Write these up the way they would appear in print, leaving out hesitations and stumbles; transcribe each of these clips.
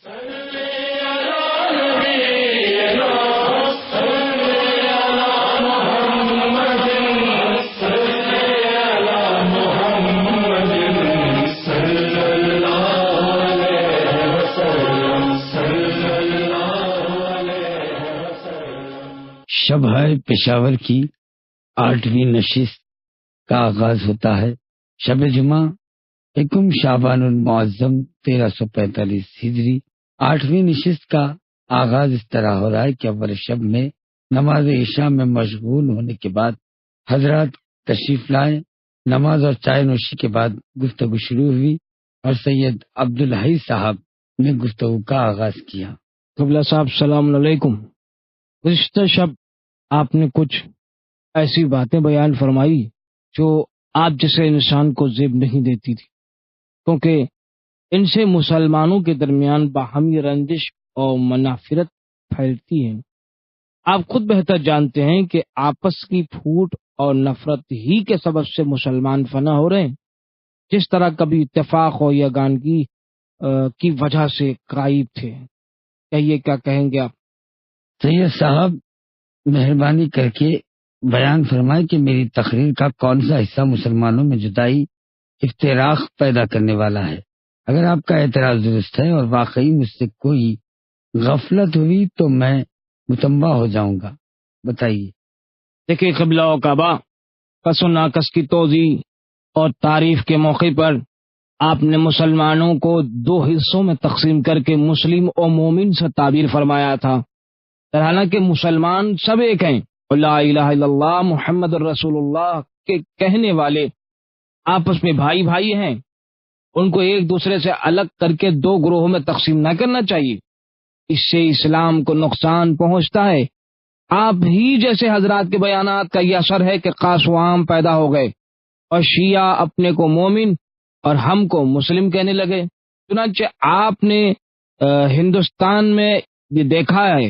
شب ہے پشاور کی 8ویں نشست کا آغاز ہوتا ہے۔ شب جمعہ 1 شعبان المعظم 1345 ہجری 8ویں نشست کا آغاز اس طرح ہو رہا ہے کہ اول شب میں نماز عشاء میں مشغول ہونے کے بعد حضرات تشریف لائے، نماز اور چائے نوشی کے بعد گفتگو شروع ہوئی اور سید عبدالحی صاحب نے گفتگو کا آغاز کیا۔ قبلہ صاحب السلام علیکم۔ گزشتہ شب آپ نے کچھ ایسی باتیں بیان فرمائی جو آپ جیسے انسان کو زیب نہیں دیتی تھی، کیونکہ ان سے مسلمانوں کے درمیان باہمی رنجش اور منافرت پھیلتی ہے۔ آپ خود بہتر جانتے ہیں کہ آپس کی پھوٹ اور نفرت ہی کے سبب سے مسلمان فنا ہو رہے ہیں، جس طرح کبھی اتفاق اور یگانگی کی وجہ سے غائب تھے۔ کہیے کیا کہیں گے آپ؟ سید صاحب مہربانی کر کے بیان فرمائے کہ میری تقریر کا کون سا حصہ مسلمانوں میں جدائی افتراق پیدا کرنے والا ہے۔ اگر آپ کا اعتراض درست ہے اور واقعی مجھ سے کوئی غفلت ہوئی تو میں متنبہ ہو جاؤں گا، بتائیے۔ دیکھیے قبلہ و کعبہ، کس و ناکس کی توضیح اور تعریف کے موقع پر آپ نے مسلمانوں کو 2 حصوں میں تقسیم کر کے مسلم اور مومن سے تعبیر فرمایا تھا، حالانکہ مسلمان سب ایک ہیں، لا الہ الا اللہ محمد الرسول اللہ کے کہنے والے آپس میں بھائی بھائی ہیں۔ ان کو ایک دوسرے سے الگ کر کے 2 گروہوں میں تقسیم نہ کرنا چاہیے، اس سے اسلام کو نقصان پہنچتا ہے۔ آپ ہی جیسے حضرات کے بیانات کا یہ اثر ہے کہ خاص و عام پیدا ہو گئے اور شیعہ اپنے کو مومن اور ہم کو مسلم کہنے لگے۔ چنانچہ آپ نے ہندوستان میں یہ دیکھا ہے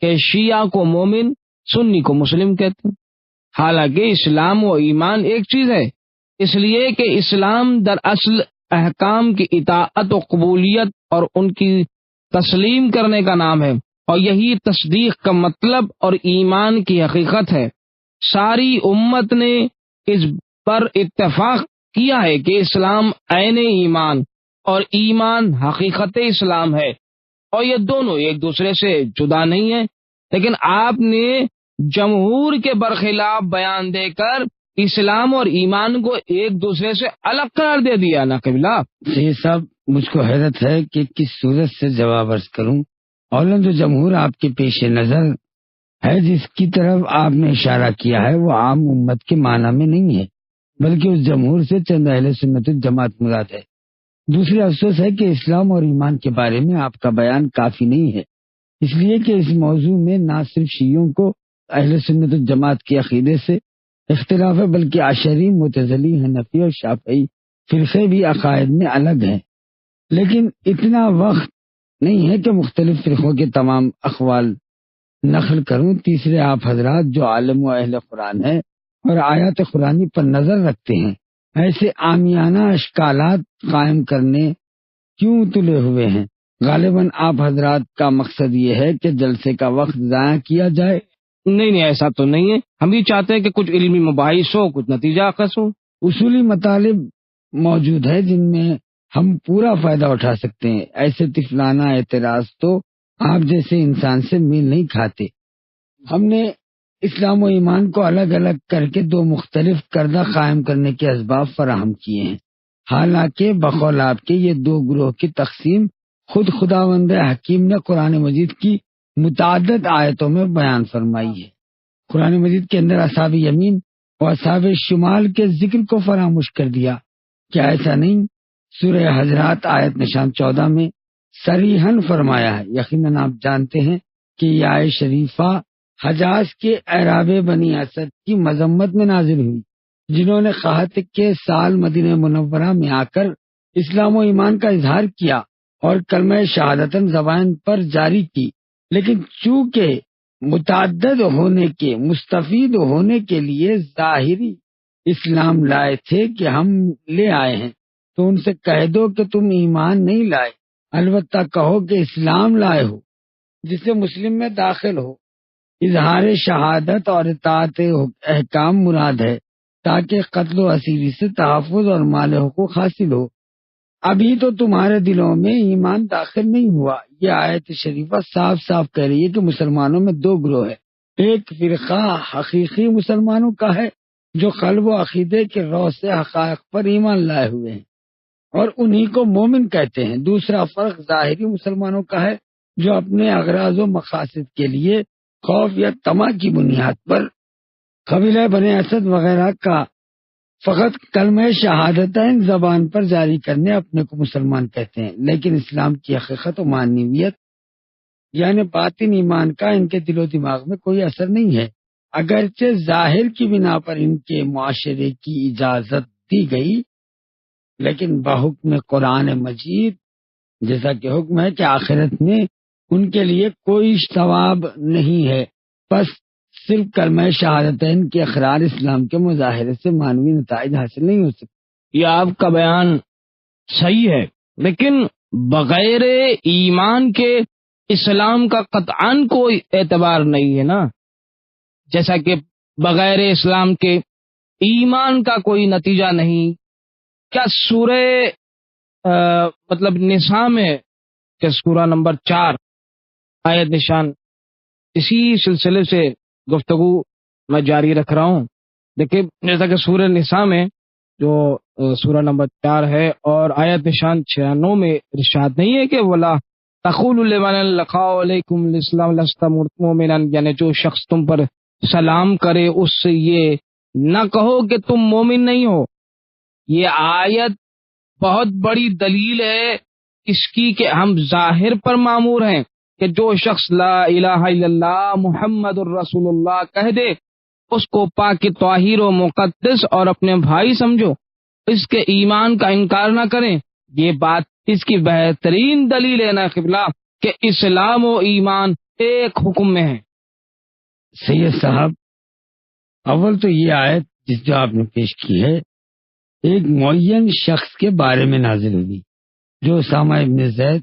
کہ شیعہ کو مومن، سنی کو مسلم کہتے ہیں، حالانکہ اسلام و ایمان ایک چیز ہے، اس لیے کہ اسلام دراصل احکام کی اطاعت و قبولیت اور ان کی تسلیم کرنے کا نام ہے، اور یہی تصدیق کا مطلب اور ایمان کی حقیقت ہے۔ ساری امت نے اس پر اتفاق کیا ہے کہ اسلام عین ایمان اور ایمان حقیقت اسلام ہے، اور یہ دونوں ایک دوسرے سے جدا نہیں ہیں، لیکن آپ نے جمہور کے برخلاف بیان دے کر اسلام اور ایمان کو ایک دوسرے سے الگ قرار دے دیا نا قبلہ۔ یہ سب مجھ کو حیرت ہے کہ کس صورت سے جواب عرض کروں۔ اولاً جو جمہور آپ کے پیش نظر ہے، جس کی طرف آپ نے اشارہ کیا ہے، وہ عام امت کے معنی میں نہیں ہے، بلکہ اس جمہور سے چند اہل سنت الجماعت مراد ہے۔ دوسری افسوس ہے کہ اسلام اور ایمان کے بارے میں آپ کا بیان کافی نہیں ہے، اس لیے کہ اس موضوع میں نہ صرف شیعوں کو اہل سنت الجماعت کے عقیدے سے اختلاف ہے، بلکہ عشری، معتزلی، حنفی اور شافعی فرقے بھی عقائد میں الگ ہیں۔ لیکن اتنا وقت نہیں ہے کہ مختلف فرقوں کے تمام اقوال نقل کروں۔ تیسرے، آپ حضرات جو عالم و اہل قرآن ہیں اور آیات قرآنی پر نظر رکھتے ہیں، ایسے عامیانہ اشکالات قائم کرنے کیوں تلے ہوئے ہیں؟ غالباً آپ حضرات کا مقصد یہ ہے کہ جلسے کا وقت ضائع کیا جائے۔ نہیں، ایسا تو نہیں ہے، ہم بھی چاہتے ہیں کہ کچھ علمی مباحث ہو، کچھ نتیجہ اخذ ہو۔ اصولی مطالب موجود ہے جن میں ہم پورا فائدہ اٹھا سکتے ہیں۔ ایسے طفلانہ اعتراض تو آپ جیسے انسان سے میل نہیں کھاتے۔ ہم نے اسلام و ایمان کو الگ الگ کر کے 2 مختلف کردہ قائم کرنے کے اسباب فراہم کیے ہیں، حالانکہ بقول آپ کے یہ 2 گروہ کی تقسیم خود خداوند حکیم نے قرآن مجید کی متعدد آیتوں میں بیان فرمائی ہے۔ قرآن مجید کے اندر اصحاب یمین اور اصحاب شمال کے ذکر کو فراموش کر دیا، کیا ایسا نہیں؟ سورہ حجرات آیت نشان 14 میں صریحاً فرمایا ہے۔ یقیناً آپ جانتے ہیں کہ یہ آیت شریفہ حجاز کے اعراب بنی اسد کی مذمت میں نازل ہوئی، جنہوں نے قحط کے سال مدینہ منورہ میں آ کر اسلام و ایمان کا اظہار کیا اور کلمہ شہادتن زبان پر جاری کی، لیکن چونکہ متعدد ہونے کے، مستفید ہونے کے لیے ظاہری اسلام لائے تھے کہ ہم لے آئے ہیں، تو ان سے کہہ دو کہ تم ایمان نہیں لائے، البتہ کہو کہ اسلام لائے ہو جسے مسلم میں داخل ہو، اظہار شہادت اور اطاعت احکام مراد ہے تاکہ قتل و اسیری سے تحفظ اور مال حقوق حاصل ہو۔ ابھی تو تمہارے دلوں میں ایمان داخل نہیں ہوا۔ یہ آیت شریفہ صاف صاف کہہ رہی ہے کہ مسلمانوں میں دو گروہ ہیں۔ ایک فرقہ حقیقی مسلمانوں کا ہے جو قلب و عقیدے کے رو سے حقائق پر ایمان لائے ہوئے ہیں اور انہی کو مومن کہتے ہیں۔ دوسرا فرق ظاہری مسلمانوں کا ہے جو اپنے اغراض و مقاصد کے لیے خوف یا طمع کی بنیاد پر قبیلہ بنی اسد وغیرہ کا فقط کلمہ شہادتین زبان پر جاری کرنے اپنے کو مسلمان کہتے ہیں، لیکن اسلام کی حقیقت و معنویت یعنی باطن ایمان کا ان کے دل و دماغ میں کوئی اثر نہیں ہے۔ اگرچہ ظاہر کی بنا پر ان کے معاشرے کی اجازت دی گئی، لیکن بحکم قرآن مجید جیسا کہ حکم ہے کہ آخرت میں ان کے لیے کوئی ثواب نہیں ہے، بس صرف کلمہ شہادتین کے اقرار اسلام کے مظاہرے سے معنوی نتائج حاصل نہیں ہو سکتے۔ یہ آپ کا بیان صحیح ہے، لیکن بغیر ایمان کے اسلام کا قطعاً کوئی اعتبار نہیں ہے نا، جیسا کہ بغیر اسلام کے ایمان کا کوئی نتیجہ نہیں۔ کیا سورہ نساء میں کہ سورہ نمبر 4 آیت نشان اسی سلسلے سے گفتگو میں جاری رکھ رہا ہوں۔ دیکھیں جیسا کہ سورہ نساء میں جو سورہ نمبر 4 ہے اور آیت نشان 96 میں ارشاد نہیں ہے کہ ولا تقولوا لمن القاء علیکم الاسلام لست مؤمنا، یعنی جو شخص تم پر سلام کرے اس سے یہ نہ کہو کہ تم مومن نہیں ہو۔ یہ آیت بہت بڑی دلیل ہے اس کی کہ ہم ظاہر پر معمور ہیں کہ جو شخص لا الہ الا اللہ محمد الرسول اللہ کہہ دے اس کو پاک طاہر و مقدس اور اپنے بھائی سمجھو، اس کے ایمان کا انکار نہ کریں۔ یہ بات اس کی بہترین دلیل ہے نا قبلہ کہ اسلام و ایمان ایک حکم میں ہے۔ سید صاحب، اول تو یہ آیت جو آپ نے پیش کی ہے ایک معین شخص کے بارے میں نازل ہوئی جو اسامہ ابن زید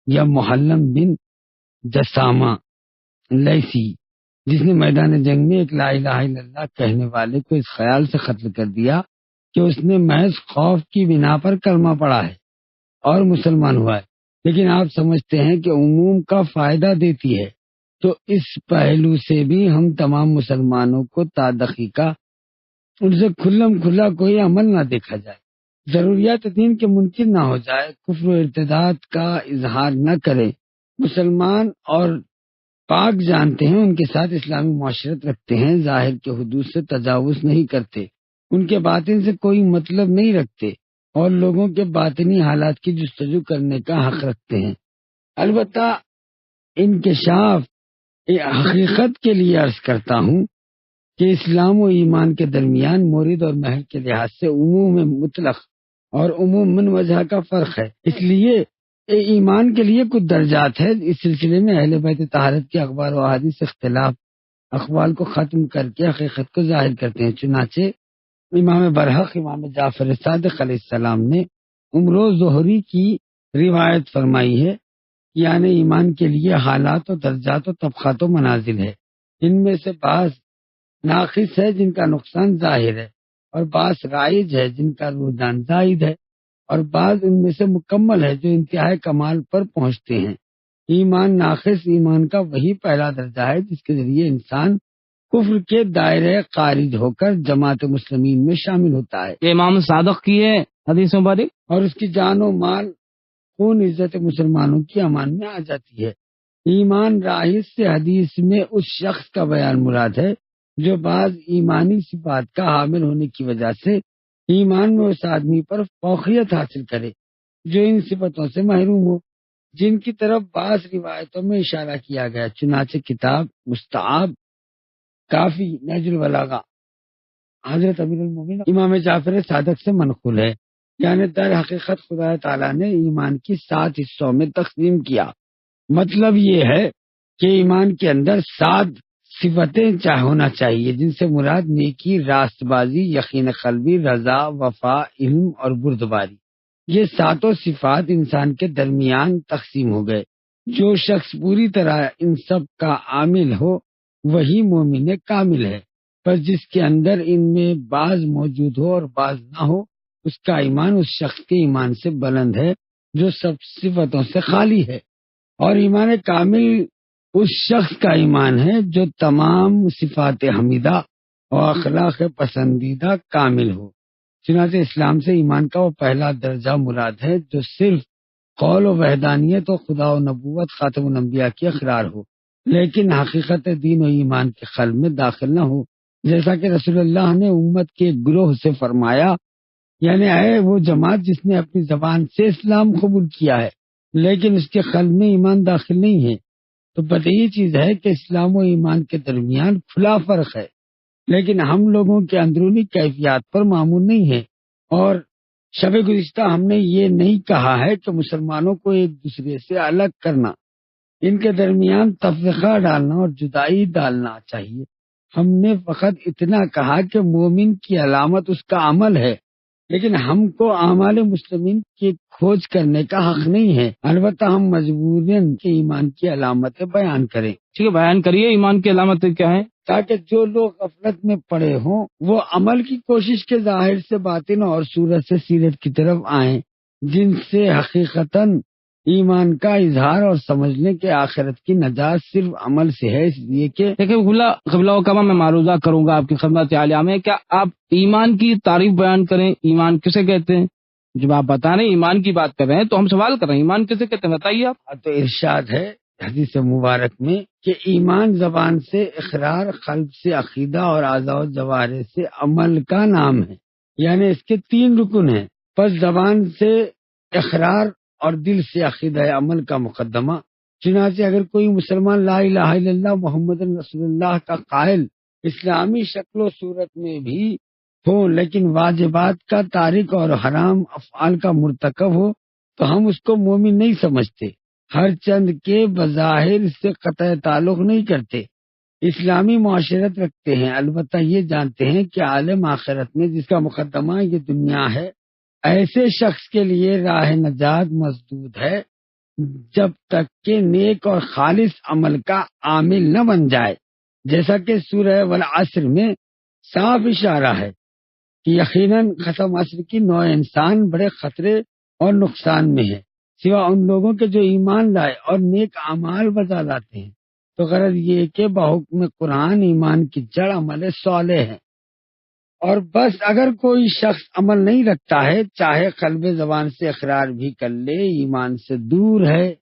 یا محلم بن جسامہ لیسی، جس نے میدان جنگ میں ایک لا الہ الا اللہ کہنے والے کو اس خیال سے قتل کر دیا کہ اس نے محض خوف کی بنا پر کلمہ پڑھا ہے اور مسلمان ہوا ہے، لیکن آپ سمجھتے ہیں کہ عموم کا فائدہ دیتی ہے، تو اس پہلو سے بھی ہم تمام مسلمانوں کو تا دقیقہ ان سے کھلم کھلا کوئی عمل نہ دیکھا جائے، ضروریات دین کے منکر نہ ہو جائے، کفر و ارتداد کا اظہار نہ کرے، مسلمان اور پاک جانتے ہیں ان کے ساتھ اسلامی معاشرت رکھتے ہیں، ظاہر کے حدود سے تجاوز نہیں کرتے، ان کے باطن سے کوئی مطلب نہیں رکھتے اور لوگوں کے باطنی حالات کی جستجو کرنے کا حق رکھتے ہیں۔ البتہ انکشاف حقیقت کے لیے عرض کرتا ہوں کہ اسلام و ایمان کے درمیان مورد اور محل کے لحاظ سے عموم مطلق اور عموم من وجہ کا فرق ہے، اس لیے ایمان کے لیے کچھ درجات ہے۔ اس سلسلے میں اہل بیت طہارت کے اخبار و احادیث اختلاف اقوال کو ختم کر کے حقیقت کو ظاہر کرتے ہیں۔ چنانچہ امام برحق امام جعفر صادق علیہ السلام نے عمر و ظہری کی روایت فرمائی ہے، یعنی ایمان کے لیے حالات و درجات و طبقات و منازل ہے، ان میں سے بعض ناقص ہے جن کا نقصان ظاہر ہے، اور بعض رائج ہے جن کا رجحان زائد ہے، اور بعض ان میں سے مکمل ہے جو انتہائی کمال پر پہنچتے ہیں۔ ایمان ناقص ایمان کا وہی پہلا درجہ ہے جس کے ذریعے انسان کفر کے دائرے خارج ہو کر جماعت مسلمین میں شامل ہوتا ہے، یہ امام صادق کی ہے حدیث مبارک، اور اس کی جان و مال خون عزت مسلمانوں کی امان میں آ جاتی ہے۔ ایمان رائج سے حدیث میں اس شخص کا بیان مراد ہے جو بعض ایمانی صفات کا حامل ہونے کی وجہ سے ایمان میں اس آدمی پر فوقیت حاصل کرے جو ان صفتوں سے محروم ہو، جن کی طرف بعض روایتوں میں اشارہ کیا گیا۔ چنانچہ کتاب مستعاب کافی نہج البلاغہ حضرت امیر المومنین امام جعفر صادق سے منقول ہے، یعنی در حقیقت خدا تعالیٰ نے ایمان کی 7 حصوں میں تقسیم کیا۔ مطلب یہ ہے کہ ایمان کے اندر 7 صفتیں ہونا چاہیے، جن سے مراد نیکی، راست بازی، یقین قلبی، رضا، وفا، علم اور بردباری۔ یہ ساتوں صفات انسان کے درمیان تقسیم ہو گئے۔ جو شخص پوری طرح ان سب کا عامل ہو وہی مومن کامل ہے، پر جس کے اندر ان میں بعض موجود ہو اور بعض نہ ہو، اس کا ایمان اس شخص کے ایمان سے بلند ہے جو سب صفتوں سے خالی ہے، اور ایمان کامل اس شخص کا ایمان ہے جو تمام صفات حمیدہ اور اخلاق پسندیدہ کامل ہو۔ چنانچہ اسلام سے ایمان کا وہ پہلا درجہ مراد ہے جو صرف قول و وحدانیت و خدا و نبوت خاتم الانبیاء کی اقرار ہو، لیکن حقیقت دین و ایمان کے قلب میں داخل نہ ہو، جیسا کہ رسول اللہ نے امت کے ایک گروہ سے فرمایا، یعنی ہے وہ جماعت جس نے اپنی زبان سے اسلام قبول کیا ہے لیکن اس کے قلب میں ایمان داخل نہیں ہے۔ تو بدیہی چیز ہے کہ اسلام و ایمان کے درمیان کھلا فرق ہے، لیکن ہم لوگوں کے اندرونی کیفیات پر معمول نہیں ہے، اور شب گزشتہ ہم نے یہ نہیں کہا ہے کہ مسلمانوں کو ایک دوسرے سے الگ کرنا، ان کے درمیان تفرقہ ڈالنا اور جدائی ڈالنا چاہیے۔ ہم نے فقط اتنا کہا کہ مومن کی علامت اس کا عمل ہے، لیکن ہم کو اعمال مسلمین کی کھوج کرنے کا حق نہیں ہے۔ البتہ ہم مجبوراً کے ایمان کی علامتیں بیان کریں، ٹھیک ہے، بیان کریے ایمان کی علامتیں کیا ہیں؟ تاکہ جو لوگ غفلت میں پڑے ہوں وہ عمل کی کوشش کے ظاہر سے باطن اور صورت سے سیرت کی طرف آئیں، جن سے حقیقتاً ایمان کا اظہار اور سمجھنے کے آخرت کی نجات صرف عمل سے ہے، اس لیے کہ دیکھیں قبلہ وکامہ میں معروضہ کروں گا آپ کی خدمت عالیہ میں، کیا آپ ایمان کی تعریف بیان کریں؟ ایمان کسے کہتے ہیں؟ جب آپ بتا رہے ہیں ایمان کی بات کر رہے ہیں تو ہم سوال کر رہے ہیں ایمان کسے کہتے ہیں، بتائیے آپ۔ تو ارشاد ہے حدیث مبارک میں کہ ایمان زبان سے اقرار، قلب سے عقیدہ اور اعضاء و جوارح سے عمل کا نام ہے، یعنی اس کے 3 رکن ہیں۔ پس زبان سے اقرار اور دل سے عقیدہ عمل کا مقدمہ۔ چنانچہ اگر کوئی مسلمان لا الہ الا اللہ محمد رسول اللہ کا قائل اسلامی شکل و صورت میں بھی ہو لیکن واجبات کا تارک اور حرام افعال کا مرتکب ہو تو ہم اس کو مومن نہیں سمجھتے، ہر چند کے بظاہر اس سے قطع تعلق نہیں کرتے، اسلامی معاشرت رکھتے ہیں، البتہ یہ جانتے ہیں کہ عالم آخرت میں جس کا مقدمہ یہ دنیا ہے، ایسے شخص کے لیے راہ نجات مسدود ہے جب تک کہ نیک اور خالص عمل کا عامل نہ بن جائے، جیسا کہ سورہ والعصر میں صاف اشارہ ہے کہ یقیناً ختم عصر کی نوع انسان بڑے خطرے اور نقصان میں ہے، سوا ان لوگوں کے جو ایمان لائے اور نیک اعمال بجا لاتے ہیں۔ تو غرض یہ کہ بحکم قرآن ایمان کی جڑ عمل صالح ہے، اور بس اگر کوئی شخص عمل نہیں رکھتا ہے چاہے قلب زبان سے اقرار بھی کر لے، ایمان سے دور ہے۔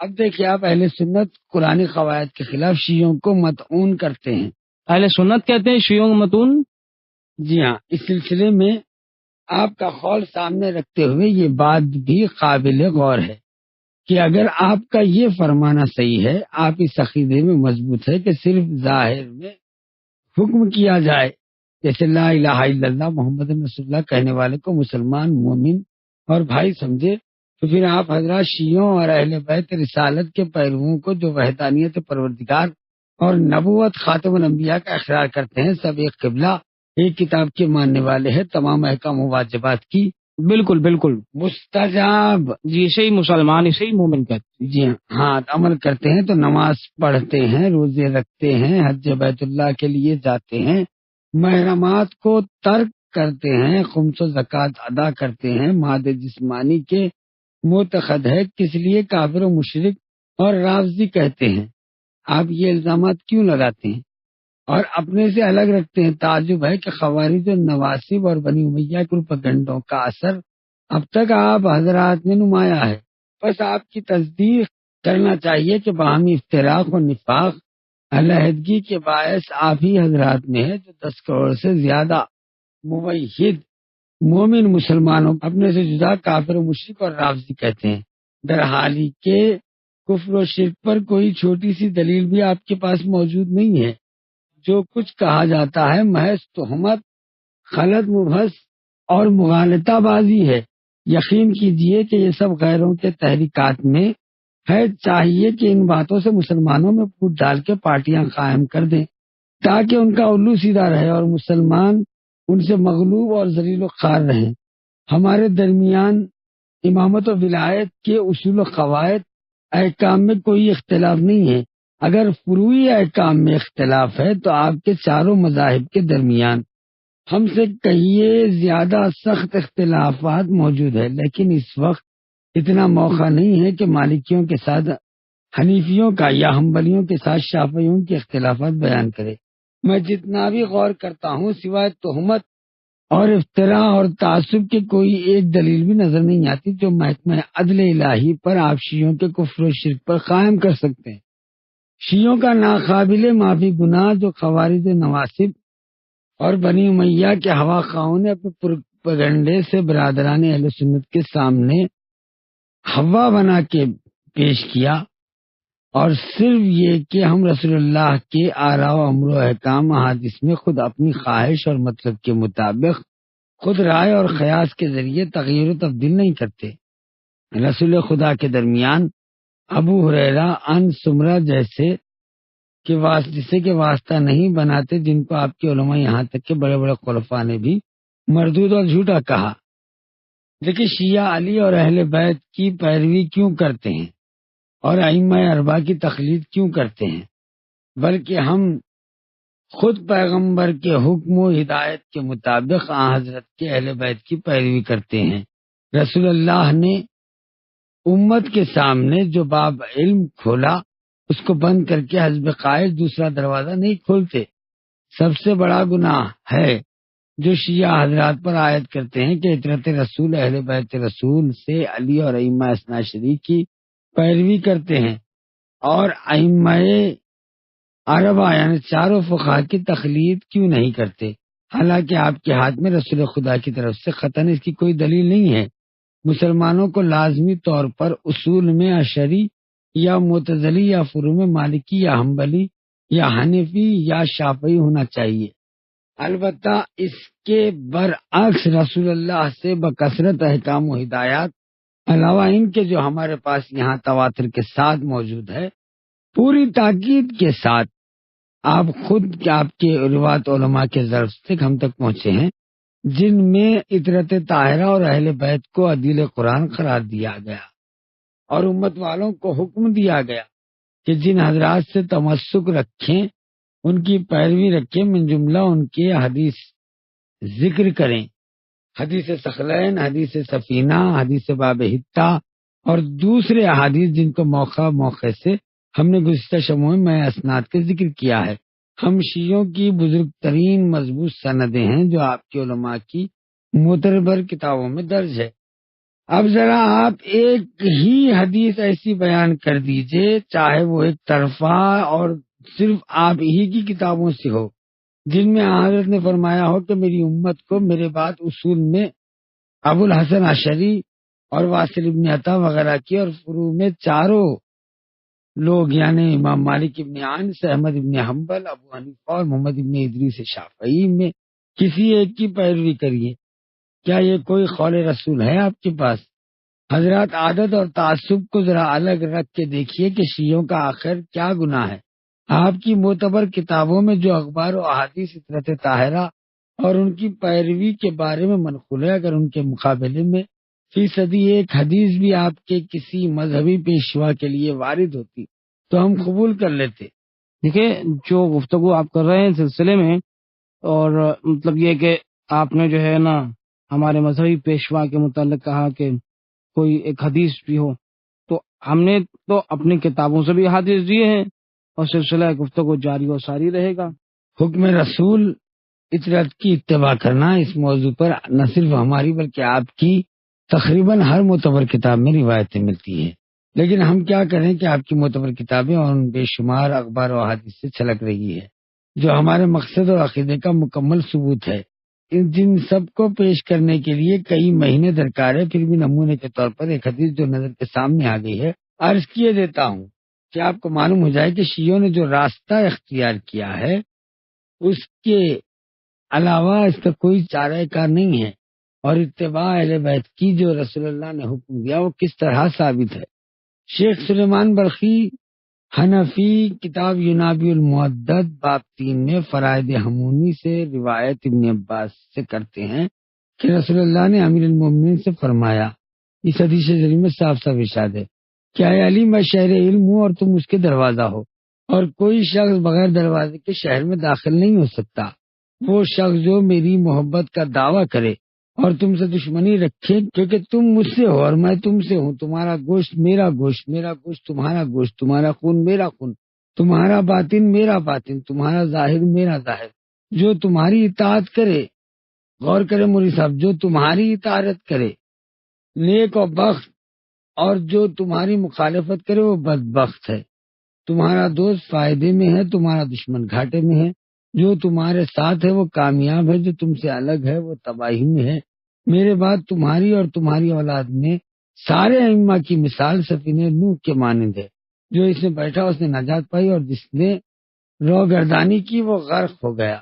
اب دیکھیے آپ اہل سنت قرآنی قواعد کے خلاف شیعوں کو مطعون کرتے ہیں۔ اہل سنت کہتے ہیں شیعوں کو متون؟ جی ہاں، اس سلسلے میں آپ کا قول سامنے رکھتے ہوئے یہ بات بھی قابل غور ہے کہ اگر آپ کا یہ فرمانا صحیح ہے، آپ اس عقیدے میں مضبوط ہے کہ صرف ظاہر میں حکم کیا جائے، جیسے لا الہ الا اللہ محمد رسول اللہ کہنے والے کو مسلمان، مومن اور بھائی سمجھے، تو پھر آپ حضرات شیعوں اور اہل بیت رسالت کے پیرووں کو جو وحدانیت پروردگار اور نبوت خاتم الانبیاء کا اقرار کرتے ہیں، سب ایک قبلہ ایک کتاب کے ماننے والے ہیں، تمام احکام و واجبات کی بالکل بالکل مستجاب جی، اسے ہی مسلمان، اسے ہی مومن کہتے ہیں۔ جی ہاں عمل کرتے ہیں، تو نماز پڑھتے ہیں، روزے رکھتے ہیں، حج بیت اللہ کے لیے جاتے ہیں، محرمات کو ترک کرتے ہیں، خمس و زکوٰۃ ادا کرتے ہیں، مادہ جسمانی کے معتقد ہے، کس لیے کافر و مشرک اور رافضی کہتے ہیں۔ آپ یہ الزامات کیوں لگاتے ہیں اور اپنے سے الگ رکھتے ہیں؟ تعجب ہے کہ خوارج و نواصب اور بنی امیہ پروپیگنڈوں کا اثر اب تک آپ حضرات میں نمایاں ہے۔ بس آپ کی تصدیق کرنا چاہیے کہ باہمی افتراق و نفاق علیحدگی کے باعث آپ ہی حضرات میں ہے جو 10 کروڑ سے زیادہ موحد مومن مسلمانوں اپنے سے جدا کافر و مشرک اور رافضی کہتے ہیں، در حالی کہ کفر و شرک پر کوئی چھوٹی سی دلیل بھی آپ کے پاس موجود نہیں ہے۔ جو کچھ کہا جاتا ہے محض تہمت، غلط مبحث اور مغالطہ بازی ہے۔ یقین کیجئے کہ یہ سب غیروں کے تحریکات میں ہے، چاہیے کہ ان باتوں سے مسلمانوں میں پھوٹ ڈال کے پارٹیاں قائم کر دیں تاکہ ان کا الو سیدھا رہے اور مسلمان ان سے مغلوب اور ذلیل و خوار رہیں۔ ہمارے درمیان امامت و ولایت کے اصول و قواعد احکام میں کوئی اختلاف نہیں ہے۔ اگر فروعی احکام میں اختلاف ہے تو آپ کے چاروں مذاہب کے درمیان ہم سے کہیے زیادہ سخت اختلافات موجود ہے، لیکن اس وقت اتنا موقع نہیں ہے کہ مالکیوں کے ساتھ حنیفیوں کا یا حنبلیوں کے ساتھ شافعیوں کے اختلافات بیان کرے۔ میں جتنا بھی غور کرتا ہوں سوائے تہمت اور افتراء اور تعصب کے کوئی ایک دلیل بھی نظر نہیں آتی جو محکمہ عدل الہی پر آپ شیعوں کے کفر و شرک پر قائم کر سکتے ہیں۔ شیعوں کا ناقابل معافی گناہ جو خوارج نواصب اور بنی امیہ کے ہوا خواہوں نے اپنے پروپیگنڈے سے برادران اہل سنت کے سامنے ہوا بنا کے پیش کیا، اور صرف یہ کہ ہم رسول اللہ کے آراء و امر و احکام احادیث میں خود اپنی خواہش اور مطلب کے مطابق خود رائے اور قیاس کے ذریعے تغیر و تبدیل نہیں کرتے۔ رسول خدا کے درمیان ابو ہریرہ ان سمرہ جیسے کے واسطہ نہیں بناتے، جن کو آپ کے علماء یہاں تک کہ بڑے بڑے خلفاء نے بھی مردود اور جھوٹا کہا۔ لیکن شیعہ علی اور اہل بیت کی پیروی کیوں کرتے ہیں اور ائمہ اربعہ کی تقلید کیوں کرتے ہیں، بلکہ ہم خود پیغمبر کے حکم و ہدایت کے مطابق حضرت کے اہل بیت کی پیروی کرتے ہیں۔ رسول اللہ نے امت کے سامنے جو باب علم کھولا اس کو بند کر کے حسب خواہش دوسرا دروازہ نہیں کھولتے۔ سب سے بڑا گناہ ہے جو شیعہ حضرات پر عائد کرتے ہیں کہ اطرت رسول اہل بیت رسول سے علی اور ائمہ اثنا عشری کی پیروی کرتے ہیں اور ائمہ اربعہ یعنی چاروں فقہا کی تقلید کیوں نہیں کرتے، حالانکہ آپ کے ہاتھ میں رسول خدا کی طرف سے قطعاً اس کی کوئی دلیل نہیں ہے۔ مسلمانوں کو لازمی طور پر اصول میں اشعری یا معتزلی یا فروع میں مالکی یا حنبلی یا حنفی یا شافعی ہونا چاہیے۔ البتہ اس کے برعکس رسول اللہ سے بکثرت احکام و ہدایات علاوہ ان کے جو ہمارے پاس یہاں تواتر کے ساتھ موجود ہے، پوری تاکید کے ساتھ آپ خود آپ کے روایت علماء کے ظرف سے ہم تک پہنچے ہیں، جن میں اطرت طاہرہ اور اہل بیت کو عدیل قرآن قرار دیا گیا اور امت والوں کو حکم دیا گیا کہ جن حضرات سے تمسک رکھیں ان کی پیروی رکھیں، من جملہ ان کے حدیث ذکر کریں، حدیث ثقلین، حدیث سفینہ، حدیث باب حتہ اور دوسرے احادیث جن کو موقع سے ہم نے گزشتہ شموں میں اسناد کا ذکر کیا ہے۔ ہم شیعوں کی بزرگ ترین مضبوط سندیں ہیں جو آپ کے علماء کی معتبر کتابوں میں درج ہے۔ اب ذرا آپ ایک ہی حدیث ایسی بیان کر دیجئے، چاہے وہ ایک طرفہ اور صرف آپ ہی کی کتابوں سے ہو، جن میں حضرت نے فرمایا ہو کہ میری امت کو میرے بعد اصول میں ابو الحسن اشعری اور واصل ابن عطا وغیرہ کی، اور فروع میں چاروں لوگ یعنی امام مالک ابن انس، احمد ابن حنبل، ابو حنیفہ اور محمد ابن ادریس شافعی میں کسی ایک کی پیروی کریے۔ کیا یہ کوئی قول رسول ہے آپ کے پاس؟ حضرات عادت اور تعصب کو ذرا الگ رکھ کے دیکھیے کہ شیعوں کا آخر کیا گناہ ہے۔ آپ کی معتبر کتابوں میں جو اخبار و احادیث اطرت طاہرہ اور ان کی پیروی کے بارے میں منقول ہے، اگر ان کے مقابلے میں فیصدی ایک حدیث بھی آپ کے کسی مذہبی پیشوا کے لیے وارد ہوتی تو ہم قبول کر لیتے۔ دیکھیں، جو گفتگو آپ کر رہے ہیں سلسلے میں، اور مطلب یہ کہ آپ نے جو ہے نا ہمارے مذہبی پیشوا کے متعلق کہا کہ کوئی ایک حدیث بھی ہو، تو ہم نے تو اپنی کتابوں سے بھی حدیث دیے ہیں اور سلسلہ گفتگو جاری و ساری رہے گا۔ حکم رسول اطرت کی اتباع کرنا اس موضوع پر نہ صرف ہماری بلکہ آپ کی تقریباً ہر معتبر کتاب میں روایتیں ملتی ہیں، لیکن ہم کیا کریں کہ آپ کی معتبر کتابیں اور ان بے شمار اخبار و احادیث سے چھلک رہی ہے جو ہمارے مقصد اور عقیدے کا مکمل ثبوت ہے۔ جن سب کو پیش کرنے کے لیے کئی مہینے درکار ہے، پھر بھی نمونے کے طور پر ایک حدیث جو نظر کے سامنے آ گئی ہے عرض کیے دیتا ہوں کہ آپ کو معلوم ہو جائے کہ شیعوں نے جو راستہ اختیار کیا ہے اس کے علاوہ اس کا کوئی چارہ کار نہیں ہے، اور اتباع اہل بیت کی جو رسول اللہ نے حکم دیا وہ کس طرح ثابت ہے۔ شیخ سلیمان بلخی حنفی کتاب ینابی المعدد باب 3 میں فرائض حمونی سے روایت ابن عباس سے کرتے ہیں کہ رسول اللہ نے امیر المومنین سے فرمایا اس حدیث شریف میں صاف صاف ارشاد ہے کہ اے علی میں شہر علم ہوں اور تم اس کے دروازہ ہو، اور کوئی شخص بغیر دروازے کے شہر میں داخل نہیں ہو سکتا۔ وہ شخص جو میری محبت کا دعویٰ کرے اور تم سے دشمنی رکھے، کیونکہ تم مجھ سے ہو اور میں تم سے ہوں، تمہارا گوشت میرا گوشت، میرا گوشت تمہارا گوشت، تمہارا خون میرا خون، تمہارا باطن میرا باطن، تمہارا ظاہر میرا ظاہر، جو تمہاری اطاعت کرے، غور کرے مولوی صاحب، جو تمہاری اطاعت کرے نیک و بخت، اور جو تمہاری مخالفت کرے وہ بدبخت ہے۔ تمہارا دوست فائدے میں ہے، تمہارا دشمن گھاٹے میں ہے، جو تمہارے ساتھ ہے وہ کامیاب ہے، جو تم سے الگ ہے وہ تباہی میں ہے۔ میرے بعد تمہاری اور تمہاری اولاد میں سارے ائمہ کی مثال سفینہ نوح کے مانند ہے، جو اس میں بیٹھا اس نے نجات پائی اور جس نے روگردانی کی وہ غرق ہو گیا۔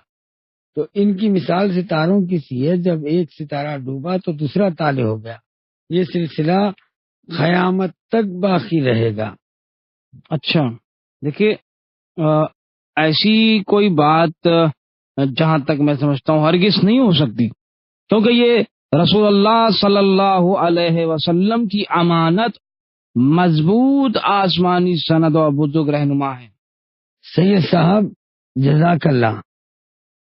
تو ان کی مثال ستاروں کی سی ہے، جب ایک ستارہ ڈوبا تو دوسرا طالع ہو گیا۔ یہ سلسلہ قیامت تک باقی رہے گا۔ اچھا دیکھیے، ایسی کوئی بات جہاں تک میں سمجھتا ہوں ہرگز نہیں ہو سکتی، کیونکہ یہ رسول اللہ صلی اللہ علیہ وسلم کی امانت مضبوط آسمانی سند و بزرگ رہنما ہے۔ سید صاحب جزاک اللہ،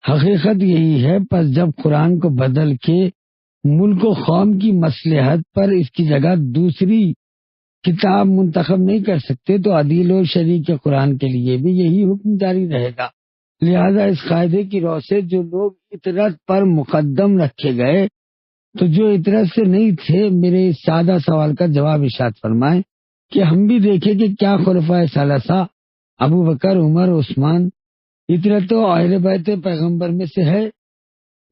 حقیقت یہی ہے، پس جب قرآن کو بدل کے ملک و قوم کی مصلحت پر اس کی جگہ دوسری کتاب منتخب نہیں کر سکتے تو عدیل و شریک قرآن کے لیے بھی یہی حکم جاری رہے گا۔ لہذا اس قاعدے کی رو سے جو لوگ اطرت پر مقدم رکھے گئے، تو جو اطرت سے نہیں تھے، میرے اس سادہ سوال کا جواب ارشاد فرمائیں کہ ہم بھی دیکھیں کہ کیا خلفائے ثلاثہ ابو بکر، عمر، عثمان اطرت و اہل بیت پیغمبر میں سے ہے،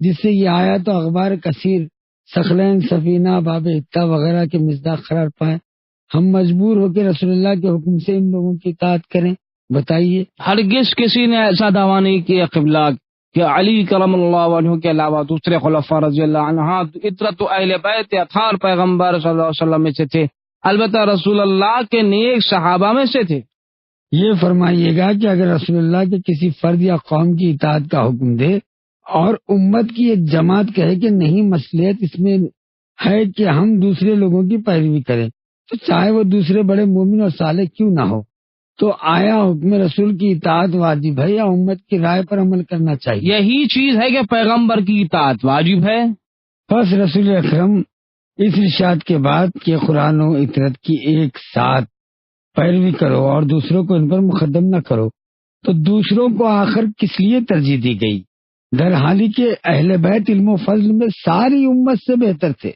جس سے یہ آیات و اخبار کثیر ثقلین، سفینہ، باب حتہ وغیرہ کے مصداق قرار پائیں؟ ہم مجبور ہو کے رسول اللہ کے حکم سے ان لوگوں کی اطاعت کریں؟ بتائیے۔ ہرگز کسی نے ایسا دعویٰ نہیں کیا قبلہ کہ علی کرم اللہ عنہ کے علاوہ دوسرے خلفاء رضی اللہ عنہ اطرت و اہل بیت اطہار پیغمبر صلی اللہ علیہ وسلم میں سے تھے، البتہ رسول اللہ کے نیک صحابہ میں سے تھے۔ یہ فرمائیے گا کہ اگر رسول اللہ کے کسی فرد یا قوم کی اطاعت کا حکم دے اور امت کی ایک جماعت کہے کہ نہیں، مصلحت اس میں ہے کہ ہم دوسرے لوگوں کی پیروی کریں، تو چاہے وہ دوسرے بڑے مومن اور صالح کیوں نہ ہو، تو آیا حکم رسول کی اطاعت واجب ہے یا امت کی رائے پر عمل کرنا چاہیے؟ یہی چیز ہے کہ پیغمبر کی اطاعت واجب ہے۔ بس رسول اکرم اس ارشاد کے بعد کہ قرآن و اطرت کی ایک ساتھ پیروی کرو اور دوسروں کو ان پر مقدم نہ کرو، تو دوسروں کو آخر کس لیے ترجیح دی گئی؟ در حالی کہ اہل بیت علم و فضل میں ساری امت سے بہتر تھے۔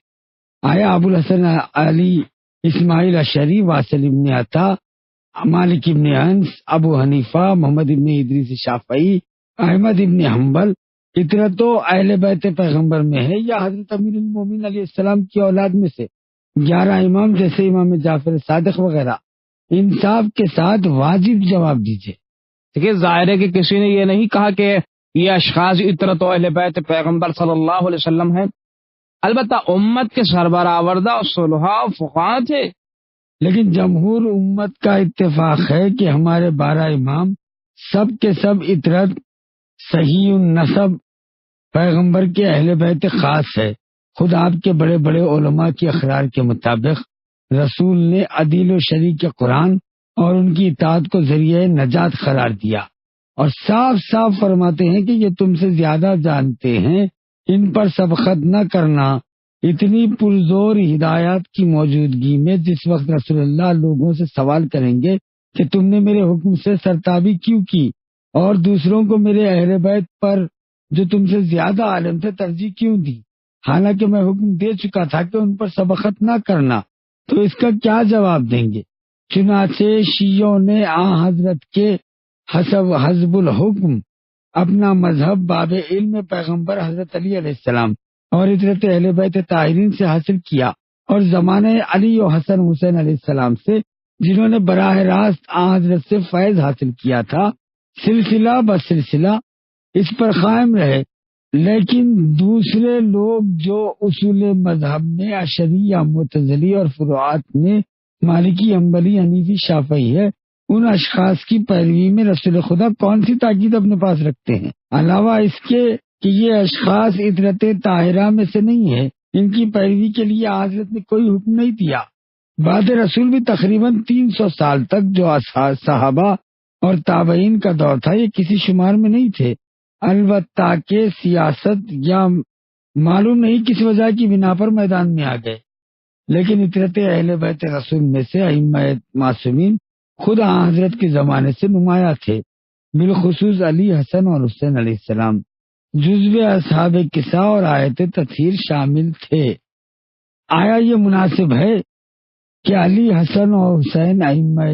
آیا ابو الحسن علی، اسماعیل اشعری، واصل ابن عطا، مالک ابن انس، ابو حنیفہ، محمد ابن ادریس شافعی، احمد ابن حنبل اطرت و اہل بیت پیغمبر میں ہے یا حضرت امیر المومنین علیہ السلام کی اولاد میں سے 11 امام جیسے امام جعفر صادق وغیرہ؟ انصاف کے ساتھ واجب جواب دیجیے۔ دیکھیے، ظاہر ہے کہ کسی نے یہ نہیں کہا کہ یہ اشخاص اطرت و اہل بیت پیغمبر صلی اللہ علیہ وسلم ہیں، البتہ امت کے سربراہ آوردہ اور صلحاء و فقہاء تھے۔ لیکن جمہور امت کا اتفاق ہے کہ ہمارے 12 امام سب کے سب اطرت صحیح النسب پیغمبر کے اہل بیت خاص ہے۔ خود آپ کے بڑے بڑے علماء کی اقرار کے مطابق رسول نے عدیل و شریک قرآن اور ان کی اطاعت کو ذریعہ نجات قرار دیا، اور صاف صاف فرماتے ہیں کہ یہ تم سے زیادہ جانتے ہیں، ان پر سبقت نہ کرنا۔ اتنی پرزور ہدایات کی موجودگی میں جس وقت رسول اللہ لوگوں سے سوال کریں گے کہ تم نے میرے حکم سے سرتابی کیوں کی اور دوسروں کو میرے اہل بیت پر جو تم سے زیادہ عالم تھے ترجیح کیوں دی، حالانکہ میں حکم دے چکا تھا کہ ان پر سبقت نہ کرنا، تو اس کا کیا جواب دیں گے؟ چنانچہ شیعوں نے حضرت کے حسب الحکم اپنا مذہب باب علم پیغمبر حضرت علی علیہ السلام اور اطرت اہل بیت طاہرین سے حاصل کیا، اور زمانے علی و حسن حسین علیہ السلام سے جنہوں نے براہ راست حضرت سے فیض حاصل کیا تھا، سلسلہ بسلسلہ اس پر قائم رہے۔ لیکن دوسرے لوگ جو اصول مذہب میں اشعری یا معتزلی اور فروعات میں مالکی، حنبلی، حنیفی، شافعی ہے، ان اشخاص کی پیروی میں رسول خدا کون سی تاکید اپنے پاس رکھتے ہیں، علاوہ اس کے کہ یہ اشخاص اطرت طاہرہ میں سے نہیں ہے، ان کی پیروی کے لیے حضرت نے کوئی حکم نہیں دیا۔ بعد رسول بھی تقریباً 300 سال تک جو صحابہ اور تابعین کا دور تھا یہ کسی شمار میں نہیں تھے، البتہ کہ سیاست یا معلوم نہیں کس وجہ کی بنا پر میدان میں آ گئے، لیکن اطرت اہل بیت رسول میں سے ائمہ معصومین خود حضرت کے زمانے سے نمایاں تھے، بالخصوص علی، حسن اور حسین علیہ السلام جزو اصحاب کسا اور آیت تطہیر شامل تھے۔ آیا یہ مناسب ہے کہ علی، حسن اور حسین ائمہ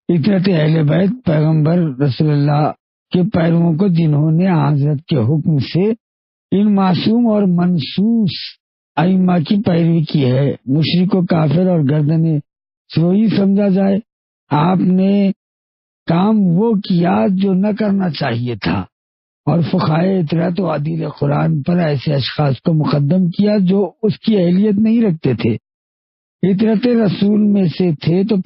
اطرت اہل بیت پیغمبر رسول اللہ کے پیرووں کو جنہوں نے حضرت کے حکم سے ان معصوم اور منصوص ائمہ کی پیروی کی ہے، مشرک و کافر اور گردنیں سوئی سمجھا جائے؟ آپ نے کام وہ کیا جو نہ کرنا چاہیے تھا، اور فقہائے اطراء و عدیل قرآن پر ایسے اشخاص کو مقدم کیا جو اس کی اہلیت نہیں رکھتے تھے، اطرت رسول میں سے تھے، تو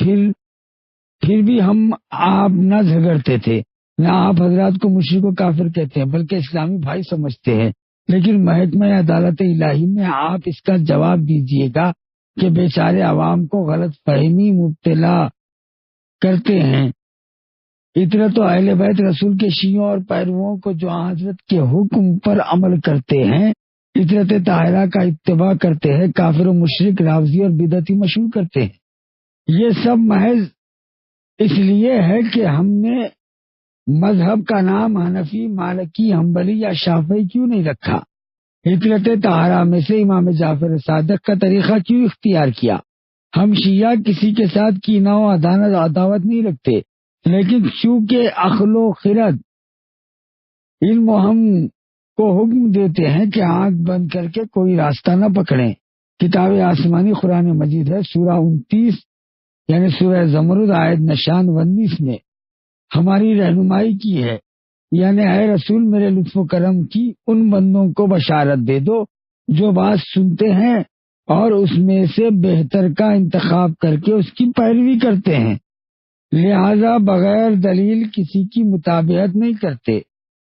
پھر بھی ہم آپ نہ جھگڑتے تھے، نہ آپ حضرات کو مشرک و کافر کہتے ہیں بلکہ اسلامی بھائی سمجھتے ہیں، لیکن محکمہ عدالت الہی میں آپ اس کا جواب دیجئے گا کہ بیچارے عوام کو غلط فہمی مبتلا کرتے ہیں۔ اطرت و اہل بیت رسول کے شیعوں اور پیرووں کو جو حضرت کے حکم پر عمل کرتے ہیں، اطرت طاہرہ کا اتباع کرتے ہیں، کافر و مشرک، رافضی اور بدعتی مشہور کرتے ہیں، یہ سب محض اس لیے ہے کہ ہم نے مذہب کا نام حنفی، مالکی، حنبلی یا شافعی کیوں نہیں رکھا؟ اطرت طاہرہ میں سے امام جعفر صادق کا طریقہ کیوں اختیار کیا؟ ہم شیعہ کسی کے ساتھ کینہ و عداوت نہیں رکھتے، لیکن چونکہ عقل و خرد علم و ہم کو حکم دیتے ہیں کہ آنکھ بند کر کے کوئی راستہ نہ پکڑیں۔ کتاب آسمانی قرآن مجید ہے، سورہ 29 یعنی سورہ زمرد آیت نشان 19 نے ہماری رہنمائی کی ہے، یعنی اے رسول میرے لطف و کرم کی ان بندوں کو بشارت دے دو جو بات سنتے ہیں اور اس میں سے بہتر کا انتخاب کر کے اس کی پیروی کرتے ہیں، لہذا بغیر دلیل کسی کی مطابقت نہیں کرتے۔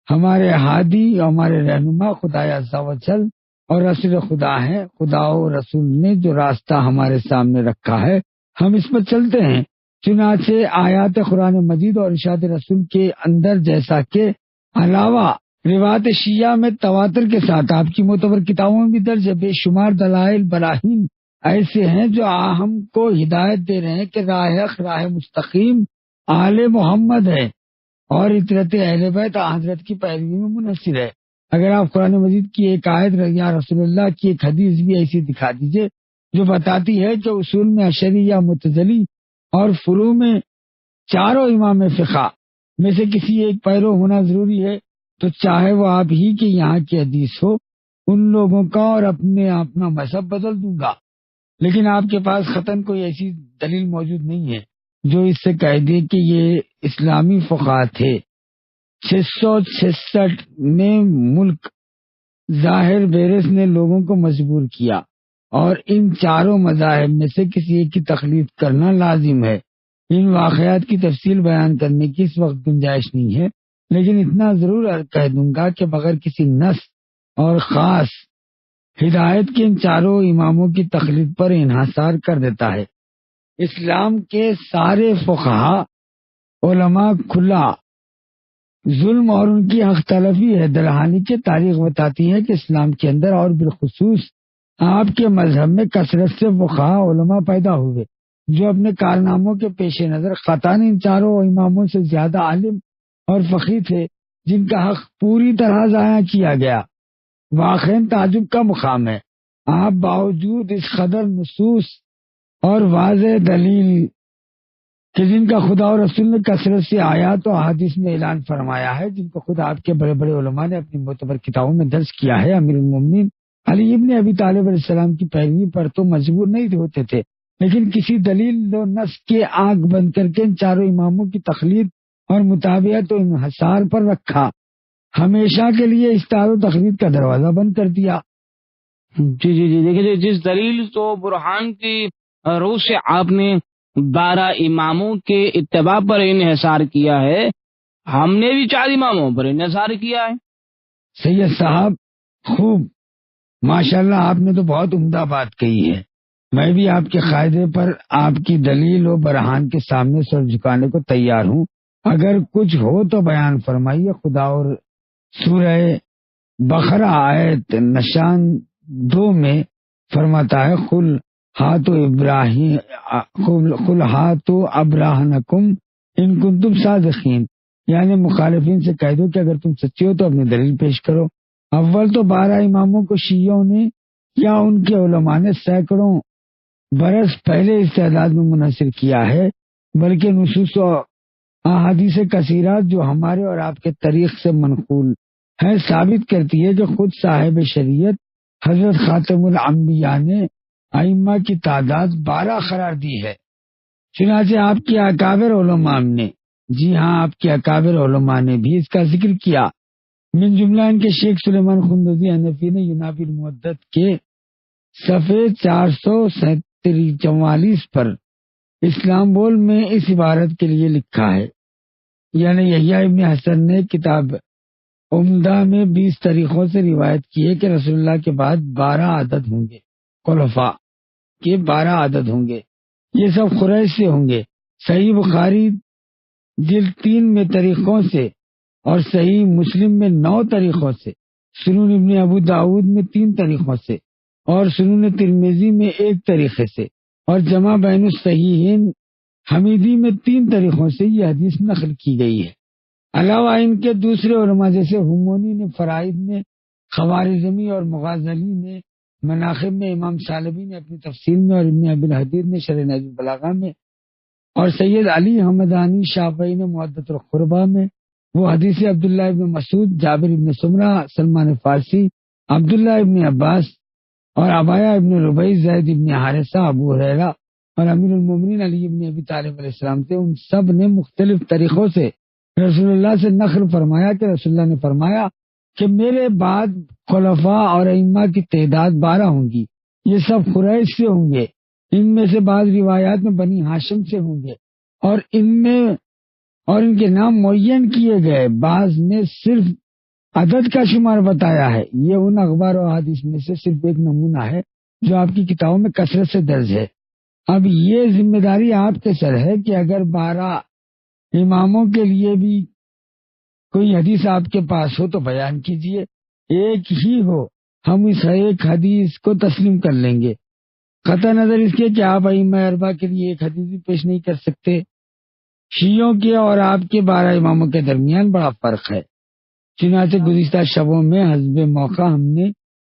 ہمارے ہادی، ہمارے رہنما خدا عز و جل اور رسول خدا ہیں، خدا و رسول نے جو راستہ ہمارے سامنے رکھا ہے ہم اس پر چلتے ہیں، چنانچہ آیات قرآن مجید اور ارشاد رسول کے اندر جیسا کہ علاوہ روایت شیعہ میں تواتر کے ساتھ آپ کی معتبر کتابوں میں بھی درج ہے، بے شمار دلائل براہین ایسے ہیں جو ہم کو ہدایت دے رہے ہیں کہ راہ حق، راہ مستقیم آل محمد ہے اور اطرت اہل بیت حضرت کی پیروی میں منحصر ہے۔ اگر آپ قرآن مجید کی ایک آیت یا رسول اللہ کی ایک حدیث بھی ایسی دکھا دیجئے جو بتاتی ہے کہ اصول میں اشعری یا معتزلی اور فروع میں چاروں امام فقہ میں سے کسی ایک پیرو ہونا ضروری ہے، تو چاہے وہ آپ ہی کے یہاں کی حدیث ہو، ان لوگوں کا اور اپنا مذہب بدل دوں گا، لیکن آپ کے پاس قطعاً کوئی ایسی دلیل موجود نہیں ہے جو اس سے کہہ دے کہ یہ اسلامی فقہ تھے۔ 666 میں ملک ظاہر بیرس نے لوگوں کو مجبور کیا اور ان چاروں مذاہب میں سے کسی ایک کی تقلید کرنا لازم ہے۔ ان واقعات کی تفصیل بیان کرنے کی اس وقت گنجائش نہیں ہے، لیکن اتنا ضرور کہہ دوں گا کہ بغیر کسی نص اور خاص ہدایت کے ان چاروں اماموں کی تقلید پر انحصار کر دیتا ہے۔ اسلام کے سارے فقہا علماء کھلا ظلم اور ان کی حق تلفی ہے، درحالی کے تاریخ بتاتی ہے کہ اسلام کے اندر اور بالخصوص آپ کے مذہب میں کثرت سے فقہا علماء پیدا ہوئے جو اپنے کارناموں کے پیش نظر قطعاً ان چاروں اماموں سے زیادہ عالم اور فقیہ تھے، جن کا حق پوری طرح ضائع کیا گیا۔ واقعاً تعجب کا مقام ہے، آپ باوجود اس قدر نصوص اور واضح دلیل کہ جن کا خدا اور رسول نے کثرت سے آیات و احادیث میں اعلان فرمایا ہے، جن کو خود آپ کے بڑے بڑے علماء نے اپنی معتبر کتابوں میں درج کیا ہے، امیر المومنین علی ابن ابی طالب علیہ السلام کی پیروی پر تو مجبور نہیں ہوتے تھے، لیکن کسی دلیل و نص کے آنکھ بند کر کے ان چاروں اماموں کی تقلید اور مطابقت و انحصار پر رکھا، ہمیشہ کے لیے اجتہاد و تقلید کا دروازہ بند کر دیا۔ جی دیکھیے، جس دلیل تو برہان کی روح سے آپ نے 12 اماموں کے اتباع پر انحصار کیا ہے، ہم نے بھی 4 اماموں پر انحصار کیا ہے۔ سید صاحب خوب ماشاءاللہ آپ نے تو بہت عمدہ بات کہی ہے. میں بھی آپ کے قاعدے پر آپ کی دلیل و برہان کے سامنے سر جھکانے کو تیار ہوں. اگر کچھ ہو تو بیان فرمائیے. خدا اور سورہ بقرہ آیت نشان 2 میں فرماتا ہے قل ہاتوا ابراہنکم ان کنتم صادقین، یعنی مخالفین سے کہہ دو کہ اگر تم سچے ہو تو اپنی دلیل پیش کرو. اول تو 12 اماموں کو شیعوں نے یا ان کے علماء نے سینکڑوں برس پہلے اس تعداد میں منحصر کیا ہے، بلکہ نصوص و احادیث کثیرات جو ہمارے اور آپ کے طریق سے منقول ہے ثابت کرتی ہے کہ خود صاحب شریعت حضرت خاتم الانبیاء نے ائمہ کی تعداد 12 قرار دی ہے. چنانچہ آپ کے اکابر علماء نے، جی ہاں آپ کے اکابر علماء نے بھی اس کا ذکر کیا. من جملہ ان کے شیخ سلیمان خندوزی حنفی نے ینافی المعدت کے صفحے 444 پر اسلام بول میں اس عبارت کے لیے لکھا ہے، یعنی یحییٰ ابن حسن نے کتاب عمدہ میں 20 طریقوں سے روایت کی ہے کہ رسول اللہ کے بعد 12 عدد ہوں گے، خلفاء کے 12 عدد ہوں گے، یہ سب قریش سے ہوں گے. صحیح بخاری جلد 3 میں طریقوں سے اور صحیح مسلم میں 9 طریقوں سے، سنن ابن ابو داود میں 3 طریقوں سے اور سنن ترمذی میں 1 طریقے سے اور جمع بین الصحیحین حمیدی میں 3 طریقوں سے یہ حدیث نقل کی گئی ہے. علاوہ ان کے دوسرے علماء جیسے ہمونی نے فرائض میں، خوارزمی اور مغازلی نے مناقب میں، امام سالبی نے اپنی تفسیر میں اور ابن ابی الحدید نے شرح نہج البلاغہ میں اور سید علی حمدانی شافعی نے معدۃ القربہ میں وہ حدیث عبداللہ ابن مسعود، جابر ابن سمرہ، سلمان فارسی، عبداللہ ابن عباس اور عبایہ ابن ربیع، زید ابن حارثہ، ابو ہریرہ اور امیر المومنین علی ابن ابی طالب علیہ السلام سے، ان سب نے مختلف طریقوں سے رسول اللہ سے نقل فرمایا کہ رسول اللہ نے فرمایا کہ میرے بعد خلفاء اور ائمہ کی تعداد 12 ہوں گی، یہ سب قریش سے ہوں گے، ان میں سے بعض روایات میں بنی ہاشم سے ہوں گے اور ان کے نام معین کیے گئے، بعض میں صرف عدد کا شمار بتایا ہے. یہ ان اخبار و حدیث میں سے صرف ایک نمونہ ہے جو آپ کی کتابوں میں کثرت سے درج ہے. اب یہ ذمہ داری آپ کے سر ہے کہ اگر 12 اماموں کے لیے بھی کوئی حدیث آپ کے پاس ہو تو بیان کیجئے. ایک ہی ہو ہم اس ایک حدیث کو تسلیم کر لیں گے، قطع نظر اس کے کہ آپ ائمہ اربعہ کے لیے ایک حدیث بھی پیش نہیں کر سکتے. شیعوں کے اور آپ کے 12 اماموں کے درمیان بڑا فرق ہے. چنانچہ گزشتہ شبوں میں حسب موقع ہم نے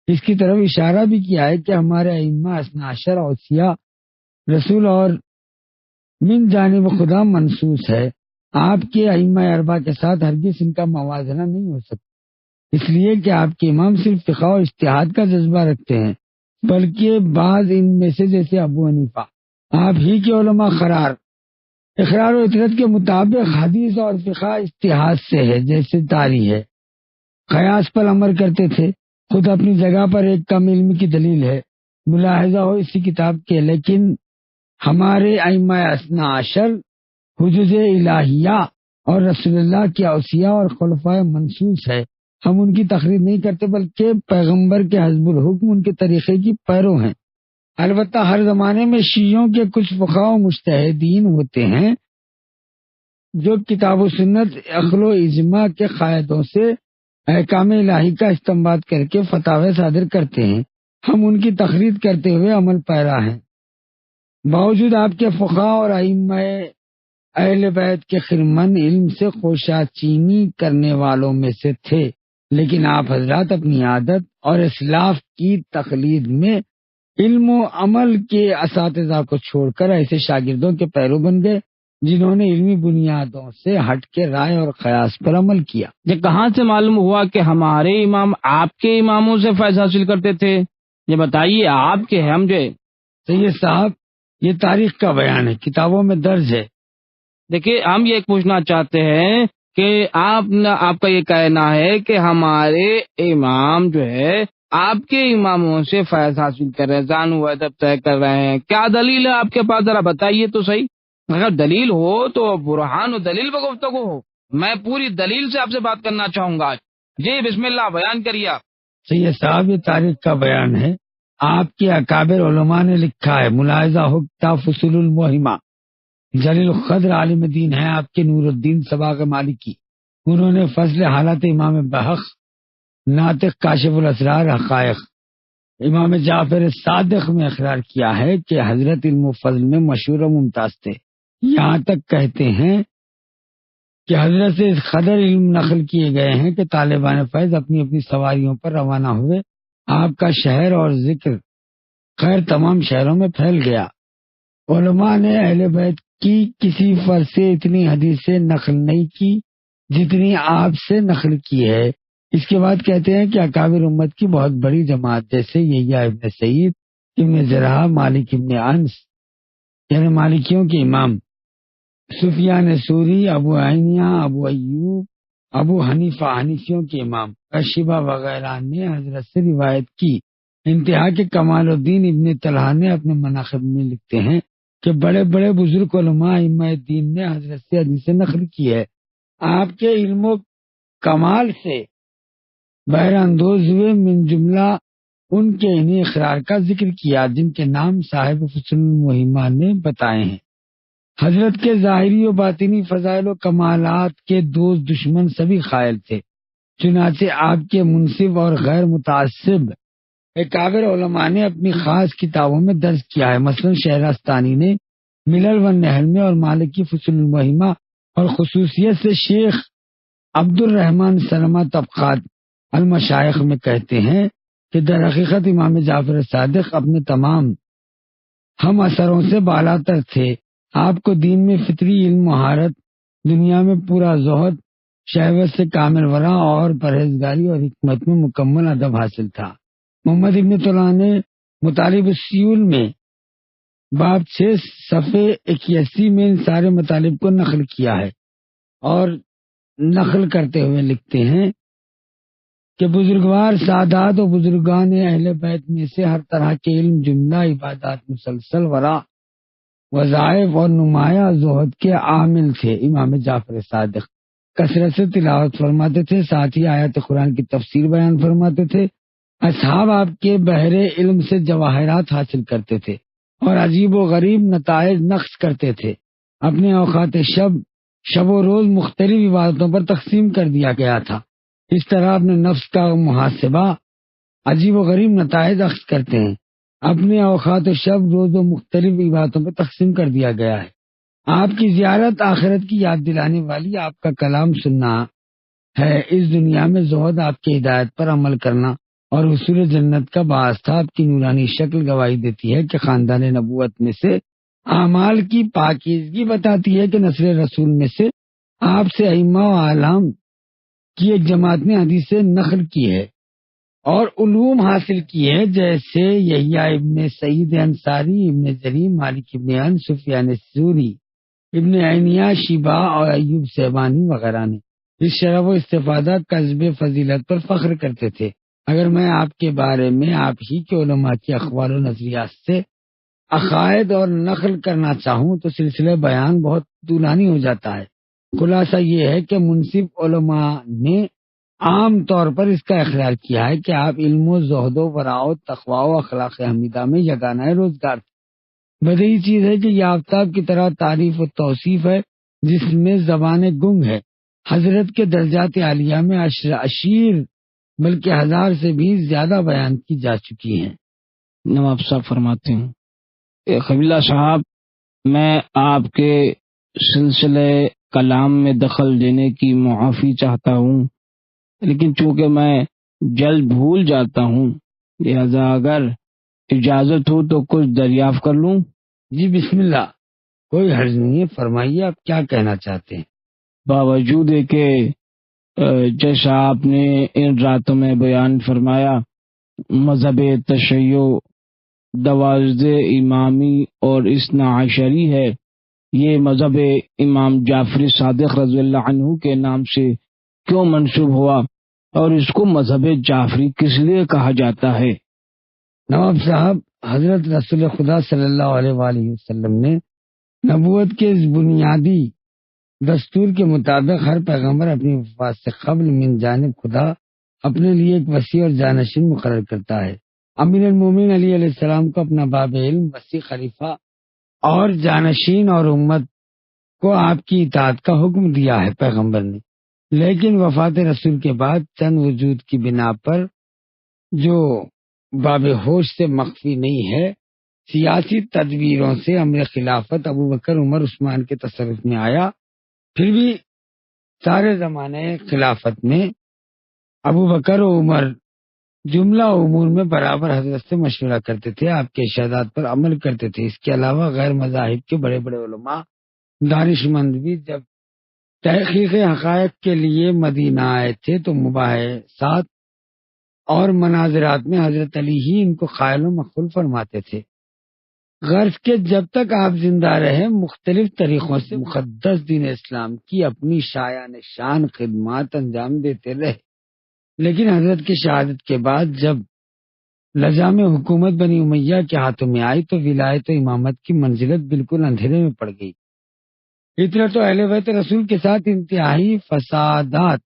اس کی طرف اشارہ بھی کیا ہے کہ ہمارے ائمہ اثنا عشر اوصیاء رسول اور من جانب خدا منصوص ہے. آپ کے ائمہ اربعہ کے ساتھ ہرگز ان کا موازنہ نہیں ہو سکتا، اس لیے کہ آپ کے امام صرف فقہ و اجتہاد کا جذبہ رکھتے ہیں، بلکہ بعض ان میں سے جیسے ابو حنیفہ آپ ہی کے علماء اقرار و اطرت کے مطابق حدیث اور فقہ اجتہاد سے ہے، جیسے طاری ہے، قیاس پر عمل کرتے تھے. خود اپنی جگہ پر ایک کم علم کی دلیل ہے، ملاحظہ ہو اسی کتاب کے. لیکن ہمارے ائمہ اثنا عشر حجج الہیہ اور رسول اللہ کے اوصیاء اور خلفائے منصوص ہے. ہم ان کی تقریر نہیں کرتے بلکہ پیغمبر کے حسب الحکم ان کے طریقے کی پیرو ہیں. البتہ ہر زمانے میں شیعوں کے کچھ فقہا و مجتہدین ہوتے ہیں جو کتاب و سنت، عقل و اجماع کے قاعدوں سے احکام الہی کا استنباط کر کے فتاوی صادر کرتے ہیں. ہم ان کی تقریر کرتے ہوئے عمل پیرا ہیں. باوجود آپ کے فقہا اور ائمہ اہل بیت کے خرمن علم سے خوشاچینی کرنے والوں میں سے تھے، لیکن آپ حضرات اپنی عادت اور اسلاف کی تقلید میں علم و عمل کے اساتذہ کو چھوڑ کر ایسے شاگردوں کے پیرو بن گئے جنہوں نے علمی بنیادوں سے ہٹ کے رائے اور قیاس پر عمل کیا. یہ کہاں سے معلوم ہوا کہ ہمارے امام آپ کے اماموں سے فیض حاصل کرتے تھے؟ یہ بتائیے، آپ کے ہم جو سید صاحب یہ تاریخ کا بیان ہے، کتابوں میں درج ہے. دیکھیے، ہم یہ پوچھنا چاہتے ہیں کہ آپ کا یہ کہنا ہے کہ ہمارے امام جو ہے آپ کے اماموں سے فیض حاصل کر رہے ہیں، زانو و ادب طے کر رہے ہیں. کیا دلیل ہے آپ کے پاس؟ ذرا بتائیے تو صحیح. اگر دلیل ہو تو برہان و دلیل پر گفتگو ہو. میں پوری دلیل سے آپ سے بات کرنا چاہوں گا. جی بسم اللہ، بیان کریے آپ. سید صاحب یہ تاریخ کا بیان ہے، آپ کے اکابر علماء نے لکھا ہے، ملاحظہ ہو کتاب فصول المہمہ، جلیل القدر عالم دین ہے آپ کے نور الدین صباغ مالکی، انہوں نے فضل حالت امام بحق ناطق کاشف الاسرار حقائق امام جعفر صادق میں اقرار کیا ہے کہ حضرت علم و فضل میں مشہور و ممتاز تھے، یہاں تک کہتے ہیں کہ حضرت سے اس قدر علم نقل کیے گئے ہیں کہ طالبان فیض اپنی اپنی سواریوں پر روانہ ہوئے، آپ کا شہر اور ذکر خیر تمام شہروں میں پھیل گیا۔ علماء نے اہل بیت کی کسی فرد سے اتنی حدیثیں نقل نہیں کی جتنی آپ سے نقل کی ہے۔ اس کے بعد کہتے ہیں کہ اکابر امت کی بہت بڑی جماعت جیسے یحییٰ ابن سعید، ابن زرہ، مالک ابن انس یعنی مالکیوں کے امام، سفیان ثوری، ابو عینیہ، ابو ایوب، ابو حنیفہ حنیفیوں کے امام، اشیبہ وغیرہ نے حضرت سے روایت کی۔ انتہا کے کمال الدین ابن طلحہ نے اپنے مناقب میں لکھتے ہیں کہ بڑے بڑے بزرگ علماء ائمہ دین نے حضرت سے حدیث نقل کی ہے، آپ کے علم و کمال سے بہر اندوز ہوئے، من جملہ ان کے انہیں اقرار کا ذکر کیا جن کے نام صاحب فصول المہمہ نے بتائے ہیں۔ حضرت کے ظاہری و باطنی فضائل و کمالات کے دوست دشمن سبھی قائل تھے، چنانچہ آپ کے منصف اور غیر متعصب اکابر علماء نے اپنی خاص کتابوں میں درج کیا ہے، مثلا شہرستانی نے ملل و نحل میں اور مالکی فصول المہمہ، اور خصوصیت سے شیخ عبد الرحمن سلمہ طبقات المشائخ میں کہتے ہیں کہ در حقیقت امام جعفر صادق اپنے تمام ہم اثروں سے بالا تر تھے، آپ کو دین میں فطری علم مہارت، دنیا میں پورا زہد، شہوت سے کامل ورع اور پرہیزگاری اور حکمت میں مکمل ادب حاصل تھا۔ محمد ابن طلحہ نے مطالب السیول میں باب 6 صفحے 81 میں ان سارے مطالب کو نقل کیا ہے، اور نقل کرتے ہوئے لکھتے ہیں کہ بزرگوار سادات و بزرگان اہل بیت میں سے ہر طرح کے علم، جملہ عبادات، مسلسل ورع، وظائف اور نمایاں زہد کے عامل تھے۔ امام جعفر صادق کثرت سے تلاوت فرماتے تھے، ساتھ ہی آیات قرآن کی تفسیر بیان فرماتے تھے۔ اصحاب آپ کے بحر علم سے جواہرات حاصل کرتے تھے اور عجیب و غریب نتائج نقش کرتے تھے۔ اپنے اوقات شب و روز مختلف عبادتوں پر تقسیم کر دیا گیا تھا، اس طرح اپنے نفس کا محاسبہ عجیب و غریب نتائج اخذ کرتے ہیں۔ اپنے اوقات شب روز و مختلف عبادتوں پر تقسیم کر دیا گیا ہے۔ آپ کی زیارت آخرت کی یاد دلانے والی، آپ کا کلام سننا ہے اس دنیا میں زہد، آپ کی ہدایت پر عمل کرنا اور حصول جنت کا باعث تھا۔ آپ کی نورانی شکل گواہی دیتی ہے کہ خاندان نبوت میں سے اعمال کی پاکیزگی بتاتی ہے کہ نسل رسول میں سے آپ سے ائمہ و اعلام کی ایک جماعت نے حدیثیں نقل کی ہے اور علوم حاصل کی ہے، جیسے یحییٰ ابن سعید انصاری، ابن جریر، مالک ابن انس، سفیان ثوری، ابن عینیہ، شیبہ اور ایوب سیبانی وغیرہ نے۔ اس شرف و استفادہ قصب فضیلت پر فخر کرتے تھے۔ اگر میں آپ کے بارے میں آپ ہی کے علماء کے اقوال و نظریات سے عقائد اور نقل کرنا چاہوں تو سلسلہ بیان بہت طولانی ہو جاتا ہے۔ خلاصہ یہ ہے کہ منصف علماء نے عام طور پر اس کا اقرار کیا ہے کہ آپ علم و زہد و ورع و تقویٰ و اخلاق حمیدہ میں یگانہ روزگار تھے۔ بدیہی چیز ہے کہ یہ آفتاب کی طرح تعریف و توصیف ہے جس میں زبان گنگ ہے۔ حضرت کے درجات عالیہ میں اشیر بلکہ 1000 سے بھی زیادہ بیان کی جا چکی ہیں۔ نواب صاحب فرماتے ہیں، قبیلہ صاحب، میں آپ کے سلسلے کلام میں دخل دینے کی معافی چاہتا ہوں، لیکن چونکہ میں جلد بھول جاتا ہوں، لہذا اگر اجازت ہو تو کچھ دریافت کر لوں۔ جی بسم اللہ، کوئی حرج نہیں ہے، فرمائیے آپ کیا کہنا چاہتے ہیں۔ باوجود ہے کہ جیسا آپ نے ان راتوں میں بیان فرمایا، مذہب تشیع 12 امامی اور 12 ہے، یہ مذہب امام جعفر صادق رضی اللہ عنہ کے نام سے کیوں منسوب ہوا اور اس کو مذہب جعفری کس لیے کہا جاتا ہے؟ نواب صاحب، حضرت رسول خدا صلی اللہ علیہ وآلہ وسلم نے نبوت کے اس بنیادی دستور کے مطابق ہر پیغمبر اپنی وفات سے قبل من جانب خدا اپنے لیے ایک وسیع اور جانشین مقرر کرتا ہے۔ امیر المومنین علی علیہ السلام کو اپنا باب علم، وسیع خلیفہ اور جانشین اور امت کو آپ کی اطاعت کا حکم دیا ہے پیغمبر نے، لیکن وفات رسول کے بعد چند وجود کی بنا پر جو باب ہوش سے مخفی نہیں ہے، سیاسی تدبیروں سے امر خلافت ابو بکر، عمر، عثمان کے تصرف میں آیا۔ پھر بھی سارے زمانے خلافت میں ابو بکر و عمر جملہ امور میں برابر حضرت سے مشورہ کرتے تھے، آپ کے ارشادات پر عمل کرتے تھے۔ اس کے علاوہ غیر مذاہب کے بڑے بڑے علماء، دانش مند بھی جب تحقیق حقائق کے لیے مدینہ آئے تھے تو مباحثات اور مناظرات میں حضرت علی ہی ان کو قائل و مقبول فرماتے تھے۔ غرض کہ جب تک آپ زندہ رہے مختلف طریقوں سے مقدس دین اسلام کی اپنی شایان شان خدمات انجام دیتے رہے، لیکن حضرت کی شہادت کے بعد جب لجام حکومت بنی امیہ کے ہاتھوں میں آئی تو ولایت و امامت کی منزلت بالکل اندھیرے میں پڑ گئی۔ اطرت و اہل بیت رسول کے ساتھ انتہائی فسادات،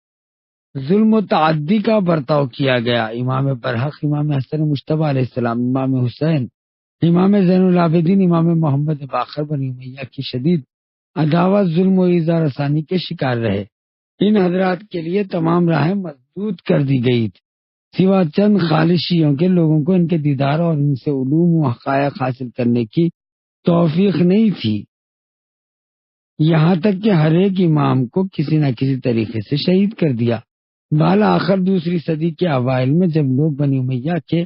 ظلم و تعدی کا برتاؤ کیا گیا۔ امام برحق، امام حسن مجتبیٰ علیہ السلام، امام حسین، امام زین العابدین، امام محمد باقر بنی امیہ کی شدید عداوت، ظلم و ایذا رسانی کے شکار رہے۔ ان حضرات کے لیے تمام راہیں مسدود کر دی گئی تھی، سوا چند خالص شیعوں کے لوگوں کو ان کے دیدار اور ان سے علوم و حقائق حاصل کرنے کی توفیق نہیں تھی۔ یہاں تک کہ ہر ایک امام کو کسی نہ کسی طریقے سے شہید کر دیا۔ بالآخر دوسری صدی کے اوائل میں جب لوگ بنی امیہ کے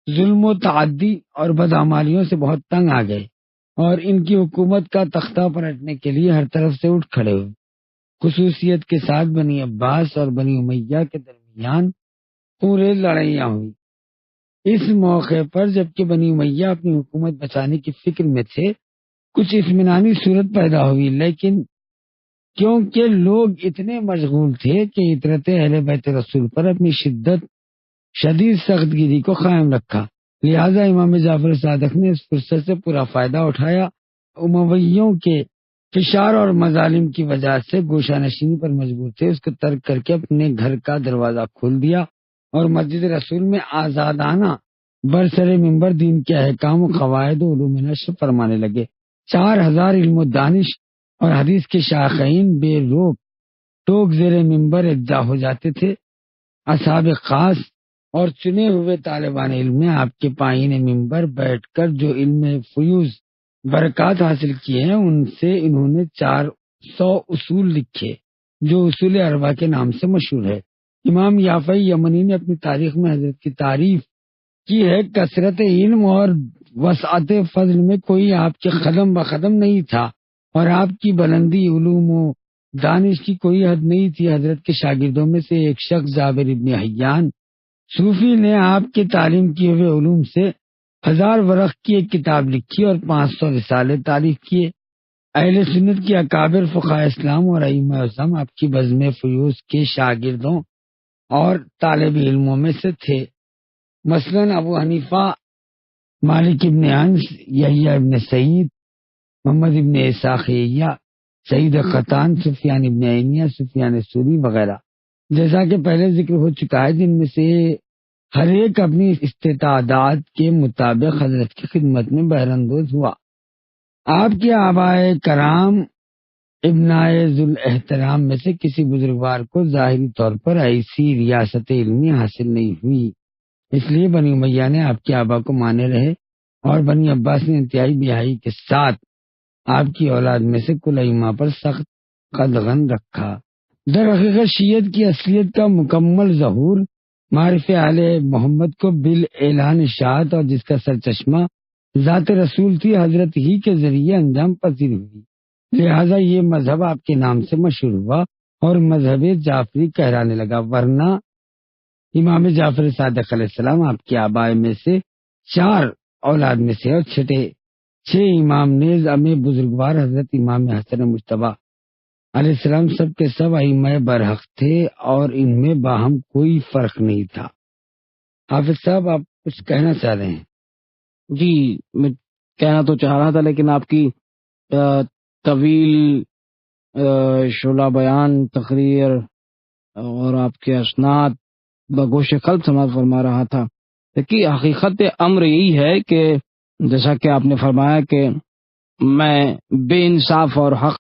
ظلم و تعدی اور بدعمالیوں سے بہت تنگ آ گئے اور ان کی حکومت کا تختہ پلٹنے کے لیے ہر طرف سے اٹھ کھڑے ہوئے، خصوصیت کے ساتھ بنی عباس اور بنی امیہ کے درمیان پورے لڑائیاں ہوئی۔ اس موقع پر جبکہ بنی امیہ اپنی حکومت بچانے کی فکر میں تھے، کچھ اطمینانی صورت پیدا ہوئی، لیکن کیونکہ لوگ اتنے مشغول تھے کہ اطرت اہل بیت رسول پر اپنی شدید سخت گیری کو قائم رکھا، لہذا امام جعفر صادق نے اس فرصت سے پورا فائدہ اٹھایا۔ امویوں کے فشار اور مظالم کی وجہ سے گوشہ نشینی پر مجبور تھے، اس کو ترک کر کے اپنے گھر کا دروازہ کھول دیا اور مسجد رسول میں آزادانہ برسر منبر دین کے احکام و قواعد و علوم نشر فرمانے لگے۔ 4000 علم و دانش اور حدیث کے شائقین بے روک ٹوک زیر منبر اجزا ہو جاتے تھے۔ اصحاب خاص اور چنے ہوئے طالبان علم نے آپ کے پائین منبر بیٹھ کر جو علم فیوز برکات حاصل کیے ہیں، ان سے انہوں نے 400 اصول لکھے جو اصول اربع کے نام سے مشہور ہے۔ امام یافعی یمنی نے اپنی تاریخ میں حضرت کی تعریف کی ہے، کثرت علم اور وسعت فضل میں کوئی آپ کے قدم بقدم نہیں تھا اور آپ کی بلندی علوم و دانش کی کوئی حد نہیں تھی۔ حضرت کے شاگردوں میں سے ایک شخص جابر ابن حیان صوفی نے آپ کے تعلیم کیے ہوئے علوم سے 1000 ورق کی ایک کتاب لکھی اور 500 رسالے تالیف کیے۔ اہل سنت کی اکابر فقہاء اسلام اور ائمہ اعظم آپ کی بزم فیوز کے شاگردوں اور طالب علموں میں سے تھے، مثلاً ابو حنیفہ، مالک ابن انس، یحییٰ ابن سعید، محمد ابن اسحاق یحییٰ، سعید قطان، سفیان ابن عینیہ، سفیان ثوری وغیرہ، جیسا کہ پہلے ذکر ہو چکا ہے، جن میں سے ہر ایک اپنی استطاعت کے مطابق حضرت کی خدمت میں بہراندوز ہوا۔ آپ کے آبائے کرام ابنائے ذوالاحترام میں سے کسی بزرگوار کو ظاہری طور پر ایسی ریاست علمی حاصل نہیں ہوئی، اس لیے بنی امیہ نے آپ کے آبا کو مانے رہے اور بنی عباس نے انتہائی بیاہی کے ساتھ آپ کی اولاد میں سے کل ائمہ پر سخت قدغن رکھا۔ در حقیقت شیعت کی اصلیت کا مکمل ظہور معرف اہل محمد کو بالاعلان اشاعت اور جس کا سرچشمہ ذات رسول تھی، حضرت ہی کے ذریعے انجام پذیر ہوئی، لہذا یہ مذہب آپ کے نام سے مشہور ہوا اور مذہب جعفری کہلانے لگا، ورنہ امام جعفر صادق علیہ السلام آپ کے آبائے میں سے 4 اولاد میں سے اور چھٹے 6 امام نیز امے بزرگوار حضرت امام حسن مجتبیٰ علیہ السلام سب کے سب ائمہ برحق تھے اور ان میں باہم کوئی فرق نہیں تھا۔ حافظ صاحب، آپ کچھ کہنا چاہ رہے ہیں؟ جی، میں کہنا تو چاہ رہا تھا لیکن آپ کی طویل شعلہ بیان تقریر اور آپ کے اسناد بگوش قلب سماعت فرما رہا تھا کہ حقیقت امر یہی ہے کہ جیسا کہ آپ نے فرمایا کہ میں بے انصاف اور حق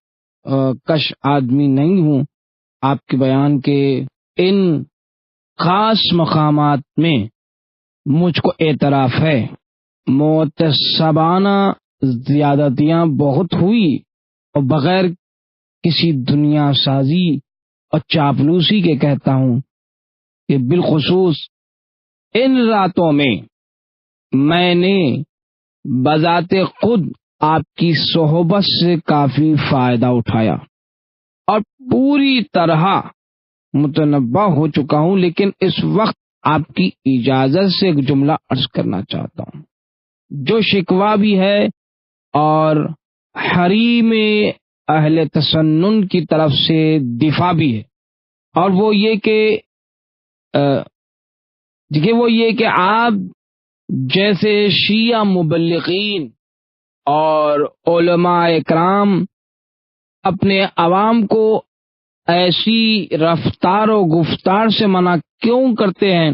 کش آدمی نہیں ہوں، آپ کے بیان کے ان خاص مقامات میں مجھ کو اعتراف ہے۔ معتصبانہ زیادتیاں بہت ہوئی اور بغیر کسی دنیا سازی اور چاپلوسی کے کہتا ہوں کہ بالخصوص ان راتوں میں نے بذات خود آپ کی صحبت سے کافی فائدہ اٹھایا اور پوری طرح متنبہ ہو چکا ہوں، لیکن اس وقت آپ کی اجازت سے ایک جملہ عرض کرنا چاہتا ہوں جو شکوہ بھی ہے اور حریم اہل تسنن کی طرف سے دفاع بھی ہے، اور وہ یہ کہ آپ جیسے شیعہ مبلغین اور علماء اکرام اپنے عوام کو ایسی رفتار و گفتار سے منع کیوں کرتے ہیں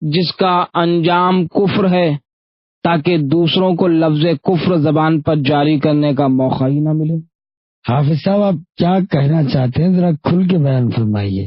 جس کا انجام کفر ہے، تاکہ دوسروں کو لفظ کفر زبان پر جاری کرنے کا موقع ہی نہ ملے؟ حافظ صاحب آپ کیا کہنا چاہتے ہیں، ذرا کھل کے بیان فرمائیے۔